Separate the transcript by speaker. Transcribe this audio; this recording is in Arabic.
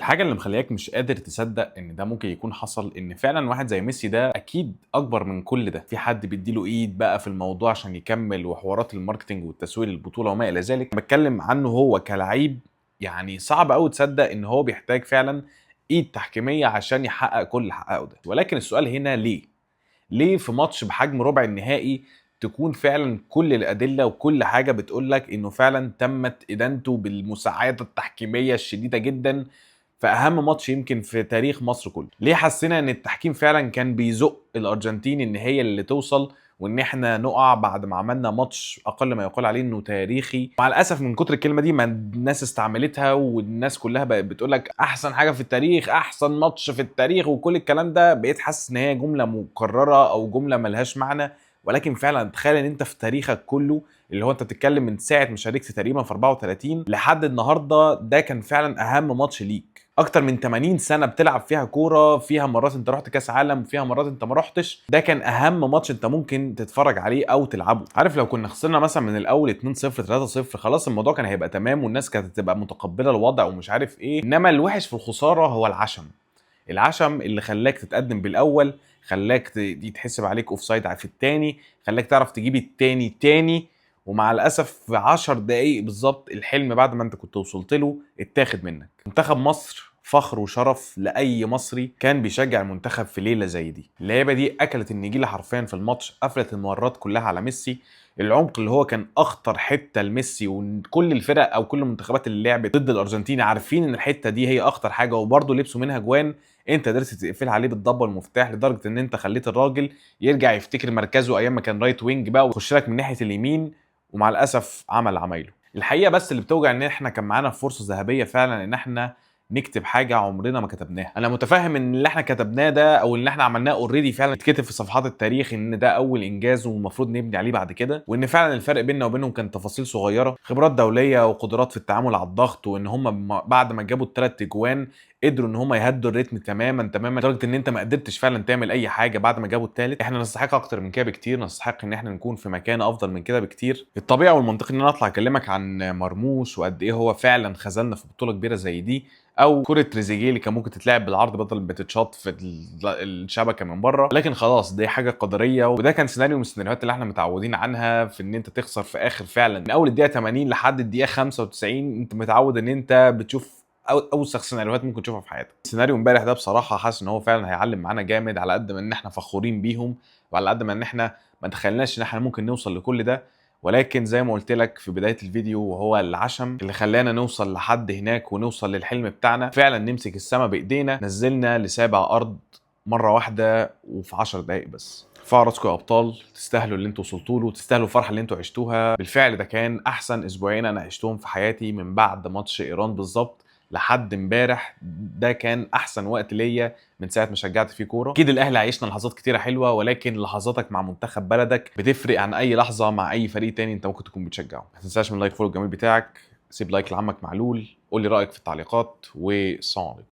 Speaker 1: الحاجه اللي مخلياك مش قادر تصدق ان ده ممكن يكون حصل ان فعلا واحد زي ميسي ده اكيد اكبر من كل ده، في حد بيديله ايد بقى في الموضوع عشان يكمل، وحوارات الماركتنج والتسويق للبطوله وما الى ذلك. بتكلم عنه هو كلاعب، يعني صعب قوي تصدق ان هو بيحتاج فعلا ايد تحكيميه عشان يحقق كل اللي حققه ده. ولكن السؤال هنا ليه في ماتش بحجم ربع النهائي تكون فعلا كل الادله وكل حاجه بتقول لك انه فعلا تمت ادانته بالمساعده التحكيميه الشديده جدا في اهم ماتش يمكن في تاريخ مصر كله؟ ليه حسينا ان التحكيم فعلا كان بيزق الارجنتين ان هي اللي توصل، وان احنا نقع بعد ما عملنا ماتش اقل ما يقال عليه انه تاريخي؟ مع الاسف من كتر الكلمه دي ما الناس استعملتها، والناس كلها بقت بتقول لك احسن حاجه في التاريخ، احسن ماتش في التاريخ، وكل الكلام ده بقيت حاسس ان هي جمله مكرره او جمله ملهاش معنى. ولكن فعلا تخيل ان انت في تاريخك كله، اللي هو انت بتتكلم من ساعه ما شاركت تقريبا في 34 لحد النهارده، ده كان فعلا اهم ماتش ليك. اكتر من 80 سنه بتلعب فيها كوره، فيها مرات انت رحت كاس عالم وفيها مرات انت ما رحتش، ده كان اهم ماتش انت ممكن تتفرج عليه او تلعبه. عارف لو كنا خسرنا مثلا من الاول 2-0 3-0 خلاص الموضوع كان هيبقى تمام والناس كانت هتبقى متقبله الوضع ومش عارف ايه، انما الوحش في الخساره هو العشم اللي خلاك تتقدم بالاول، خلاك يتحسب عليك اوفسايد في الثاني، خلاك تعرف تجيب الثاني تاني، ومع الاسف في 10 دقايق بالظبط الحلم بعد ما انت كنت وصلت له اتاخد منك. منتخب مصر فخر وشرف لاي مصري كان بيشجع المنتخب في ليله زي دي. اللعيبه دي اكلت النجيله حرفيا في الماتش، قفلت المرات كلها على ميسي. العمق اللي هو كان اخطر حته لميسي، وكل الفرق او كل المنتخبات اللي لعبت ضد الارجنتين عارفين ان الحته دي هي اخطر حاجه، وبرضه لبسوا منها جوان انت قدرت تقفلها عليه بالضبه والمفتاح، لدرجه ان انت خليت الراجل يرجع يفتكر مركزه ايام ما كان رايت وينج بقى ويخش لك من ناحيه اليمين، ومع الاسف عمل عمايله. الحقيقه بس اللي بتوجع ان احنا كان معانا فرصه ذهبيه فعلا ان احنا نكتب حاجه عمرنا ما كتبناها. انا متفاهم ان اللي احنا كتبناه ده او اللي احنا عملناه اوريدي فعلا اتكتب في صفحات التاريخ، ان ده اول انجاز والمفروض نبني عليه بعد كده، وان فعلا الفرق بيننا وبينهم كان تفاصيل صغيره، خبرات دوليه وقدرات في التعامل على الضغط، وان هم بعد ما جابوا الثلاث اجوان قدروا ان هم يهدوا الريتم تماما لدرجه ان انت ما قدرتش فعلا تعمل اي حاجه بعد ما جابوا الثالث. احنا نستحق اكتر من كده بكتير، نستحق ان احنا نكون في مكان افضل من كده بكتير. الطبيعي والمنطقي ان انا اطلع اكلمك عن مرموش وقد ايه هو فعلا خذلنا في بطوله كبيره زي دي، او كره تريزيجيه اللي كان ممكن تتلعب بالعرض بدل بتتشاط في الشبكه من بره، لكن خلاص دي حاجه قدريه، وده كان سيناريو من السيناريوهات اللي احنا متعودين عنها، في ان انت تخسر في اخر فعلا من اول الدقيقه 80 لحد الدقيقه 95. انت متعود ان انت بتشوف اوسخ سيناريوهات ممكن تشوفها في حياتك. سيناريو امبارح ده بصراحه حاسس ان هو فعلا هيعلم معانا جامد، على قد ما ان احنا فخورين بيهم وعلى قد ما ان احنا ما تخيلناش ان احنا ممكن نوصل لكل ده. ولكن زي ما قلت لك في بدايه الفيديو، وهو العشم اللي خلانا نوصل لحد هناك ونوصل للحلم بتاعنا، فعلا نمسك السما بايدينا. نزلنا لسابع ارض مره واحده وفي 10 دقائق بس. ارفعوا راسكم يا ابطال، تستاهلوا اللي انتوا وصلتوا له، تستاهلوا الفرحه اللي انتوا عشتوها. بالفعل ده كان احسن اسبوعين انا عشتهم في حياتي من بعد ماتش ايران بالظبط لحد امبارح. ده كان احسن وقت ليا من ساعه ما شجعت فيه كوره. اكيد الاهلي عايشنا لحظات كتيره حلوه، ولكن لحظاتك مع منتخب بلدك بتفرق عن اي لحظه مع اي فريق تاني انت ممكن تكون بتشجعه. ما تنساش من لايك فولو الجميل بتاعك، سيب لايك لعمك معلول، قول لي رايك في التعليقات، والسلام عليكم.